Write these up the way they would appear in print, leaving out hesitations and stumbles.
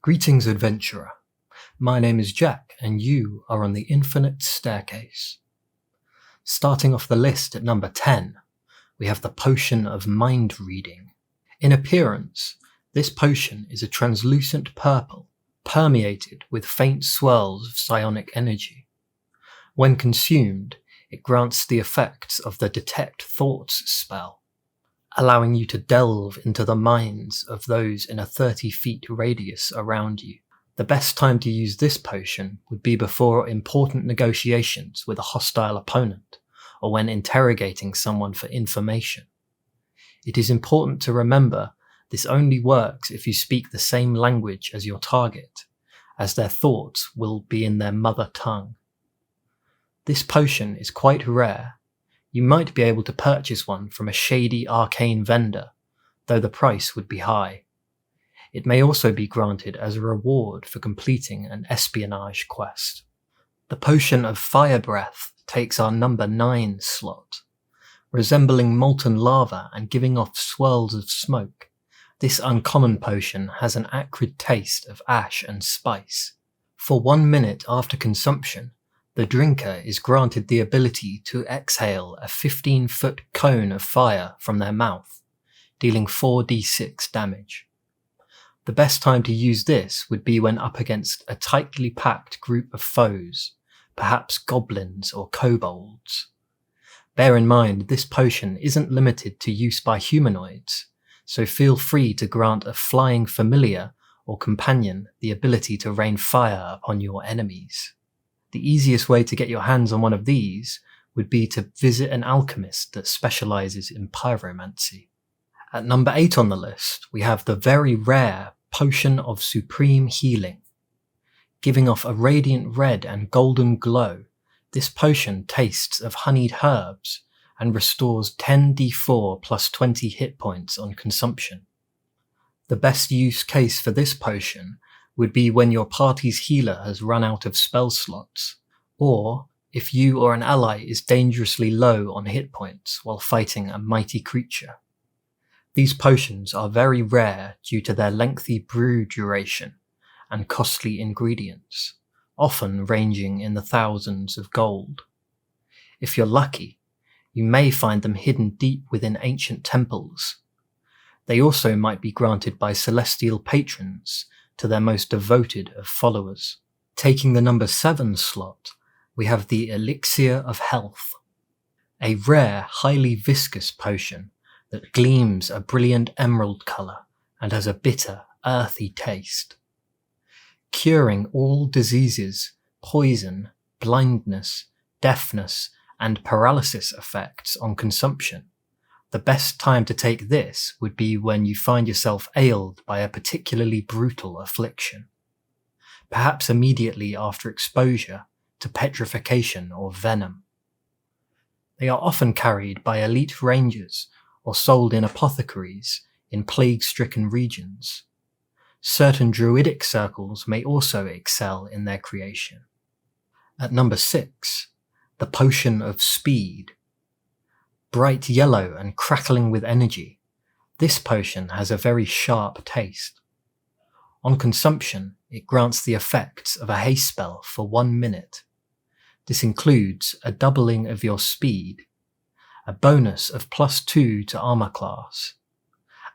Greetings, adventurer. My name is Jack, and you are on the Infinite Staircase. Starting off the list at number 10, we have the Potion of Mind Reading. In appearance, this potion is a translucent purple, permeated with faint swirls of psionic energy. When consumed, it grants the effects of the Detect Thoughts spell, allowing you to delve into the minds of those in a 30 feet radius around you. The best time to use this potion would be before important negotiations with a hostile opponent, or when interrogating someone for information. It is important to remember this only works if you speak the same language as your target, as their thoughts will be in their mother tongue. This potion is quite rare. You might be able to purchase one from a shady arcane vendor, though the price would be high. It may also be granted as a reward for completing an espionage quest. The Potion of Fire Breath takes our number 9 slot. Resembling molten lava and giving off swirls of smoke, this uncommon potion has an acrid taste of ash and spice. For 1 minute after consumption, the drinker is granted the ability to exhale a 15-foot cone of fire from their mouth, dealing 4d6 damage. The best time to use this would be when up against a tightly packed group of foes, perhaps goblins or kobolds. Bear in mind this potion isn't limited to use by humanoids, so feel free to grant a flying familiar or companion the ability to rain fire upon your enemies. The easiest way to get your hands on one of these would be to visit an alchemist that specializes in pyromancy. At number 8 on the list, we have the very rare Potion of Supreme Healing. Giving off a radiant red and golden glow, this potion tastes of honeyed herbs and restores 10d4 plus 20 hit points on consumption. The best use case for this potion would be when your party's healer has run out of spell slots, or if you or an ally is dangerously low on hit points while fighting a mighty creature. These potions are very rare due to their lengthy brew duration and costly ingredients, often ranging in the thousands of gold. If you're lucky, you may find them hidden deep within ancient temples. They also might be granted by celestial patrons to their most devoted of followers. Taking the number 7 slot, we have the Elixir of Health, a rare, highly viscous potion that gleams a brilliant emerald colour and has a bitter, earthy taste. Curing all diseases, poison, blindness, deafness, and paralysis effects on consumption. The best time to take this would be when you find yourself ailed by a particularly brutal affliction, perhaps immediately after exposure to petrification or venom. They are often carried by elite rangers or sold in apothecaries in plague-stricken regions. Certain druidic circles may also excel in their creation. At number 6, the Potion of Speed. Bright yellow and crackling with energy, this potion has a very sharp taste. On consumption, it grants the effects of a haste spell for 1 minute. This includes a doubling of your speed, a bonus of +2 to armor class,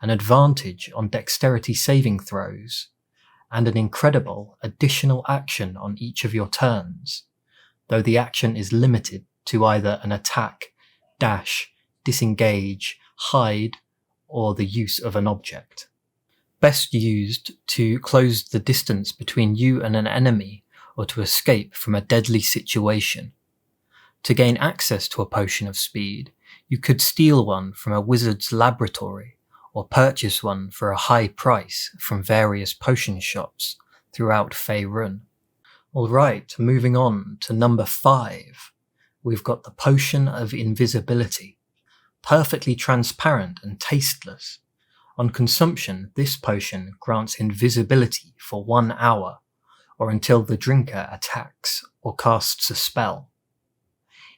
an advantage on dexterity saving throws, and an incredible additional action on each of your turns, though the action is limited to either an attack, dash, disengage, hide, or the use of an object. Best used to close the distance between you and an enemy or to escape from a deadly situation. To gain access to a potion of speed, you could steal one from a wizard's laboratory or purchase one for a high price from various potion shops throughout Faerun. Alright, moving on to number 5. We've got the Potion of Invisibility. Perfectly transparent and tasteless. On consumption, this potion grants invisibility for 1 hour, or until the drinker attacks or casts a spell.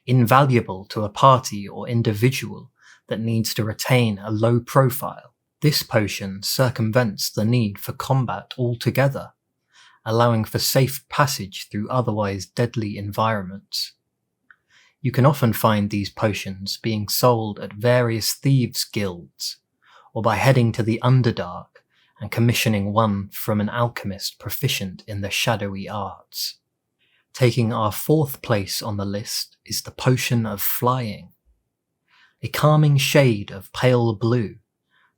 Invaluable to a party or individual that needs to retain a low profile, this potion circumvents the need for combat altogether allowing for safe passage through otherwise deadly environments. You can often find these potions being sold at various thieves' guilds, or by heading to the Underdark and commissioning one from an alchemist proficient in the shadowy arts. Taking our 4th place on the list is the Potion of Flying. A calming shade of pale blue,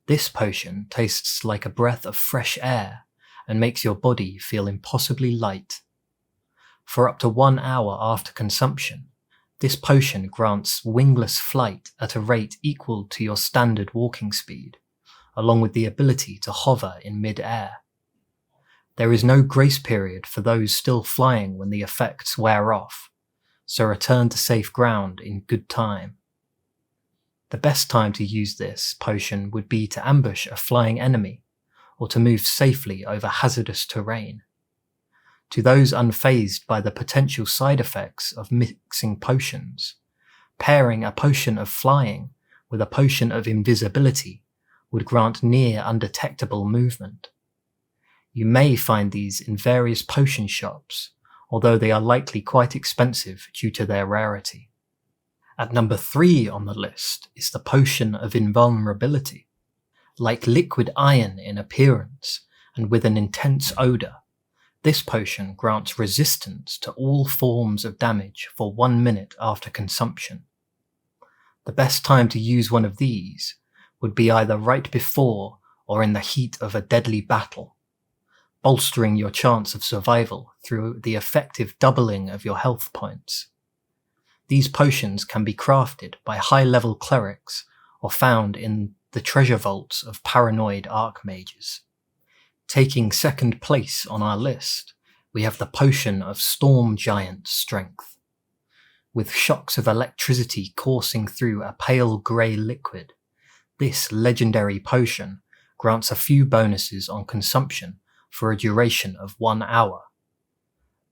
this potion tastes like a breath of fresh air and makes your body feel impossibly light. For up to 1 hour after consumption, this potion grants wingless flight at a rate equal to your standard walking speed, along with the ability to hover in mid-air. There is no grace period for those still flying when the effects wear off, so return to safe ground in good time. The best time to use this potion would be to ambush a flying enemy, or to move safely over hazardous terrain. To those unfazed by the potential side effects of mixing potions, pairing a potion of flying with a potion of invisibility would grant near undetectable movement. You may find these in various potion shops, although they are likely quite expensive due to their rarity. At number 3 on the list is the Potion of Invulnerability. Like liquid iron in appearance and with an intense odour, this potion grants resistance to all forms of damage for 1 minute after consumption. The best time to use one of these would be either right before or in the heat of a deadly battle, bolstering your chance of survival through the effective doubling of your health points. These potions can be crafted by high-level clerics or found in the treasure vaults of paranoid archmages. Taking 2nd place on our list, we have the Potion of Storm Giant Strength. With shocks of electricity coursing through a pale grey liquid, this legendary potion grants a few bonuses on consumption for a duration of 1 hour.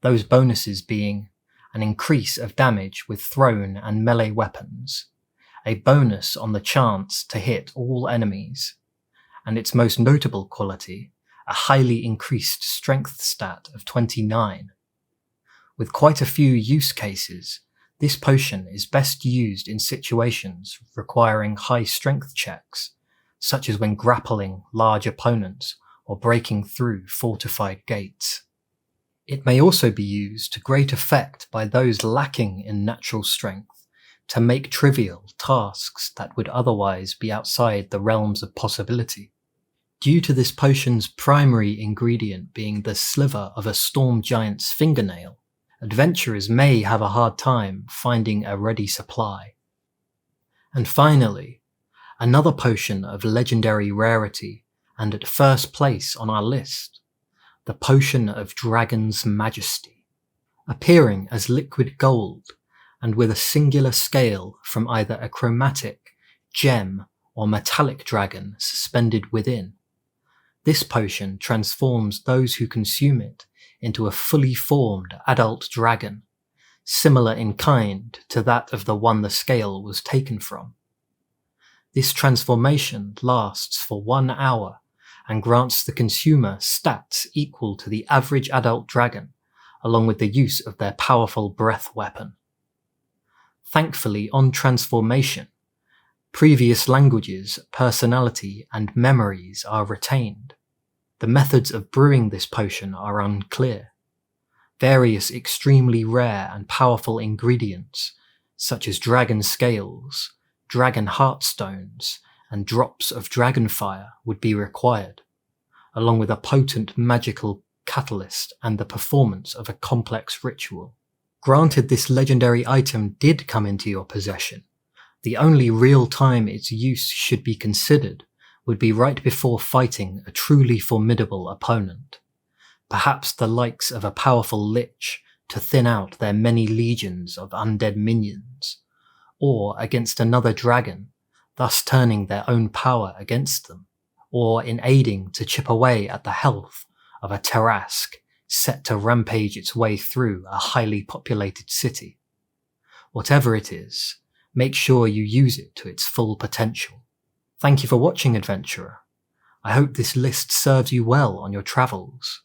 Those bonuses being an increase of damage with thrown and melee weapons, a bonus on the chance to hit all enemies, and its most notable quality, a highly increased strength stat of 29. With quite a few use cases, this potion is best used in situations requiring high strength checks, such as when grappling large opponents or breaking through fortified gates. It may also be used to great effect by those lacking in natural strength to make trivial tasks that would otherwise be outside the realms of possibility. Due to this potion's primary ingredient being the sliver of a storm giant's fingernail, adventurers may have a hard time finding a ready supply. And finally, another potion of legendary rarity and at 1st place on our list, the Potion of Dragon's Majesty. Appearing as liquid gold and with a singular scale from either a chromatic, gem or metallic dragon suspended within, this potion transforms those who consume it into a fully formed adult dragon, similar in kind to that of the one the scale was taken from. This transformation lasts for 1 hour and grants the consumer stats equal to the average adult dragon, along with the use of their powerful breath weapon. Thankfully, on transformation, previous languages, personality, and memories are retained. The methods of brewing this potion are unclear. Various extremely rare and powerful ingredients, such as dragon scales, dragon heartstones, and drops of dragonfire would be required, along with a potent magical catalyst and the performance of a complex ritual. Granted this legendary item did come into your possession, the only real time its use should be considered would be right before fighting a truly formidable opponent, perhaps the likes of a powerful lich to thin out their many legions of undead minions, or against another dragon, thus turning their own power against them, or in aiding to chip away at the health of a Tarrasque set to rampage its way through a highly populated city. Whatever it is, make sure you use it to its full potential. Thank you for watching, adventurer. I hope this list serves you well on your travels.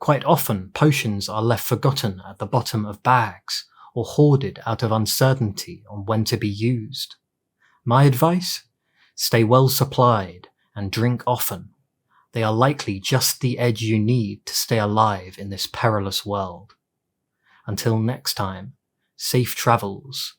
Quite often, potions are left forgotten at the bottom of bags or hoarded out of uncertainty on when to be used. My advice? Stay well supplied and drink often. They are likely just the edge you need to stay alive in this perilous world. Until next time, safe travels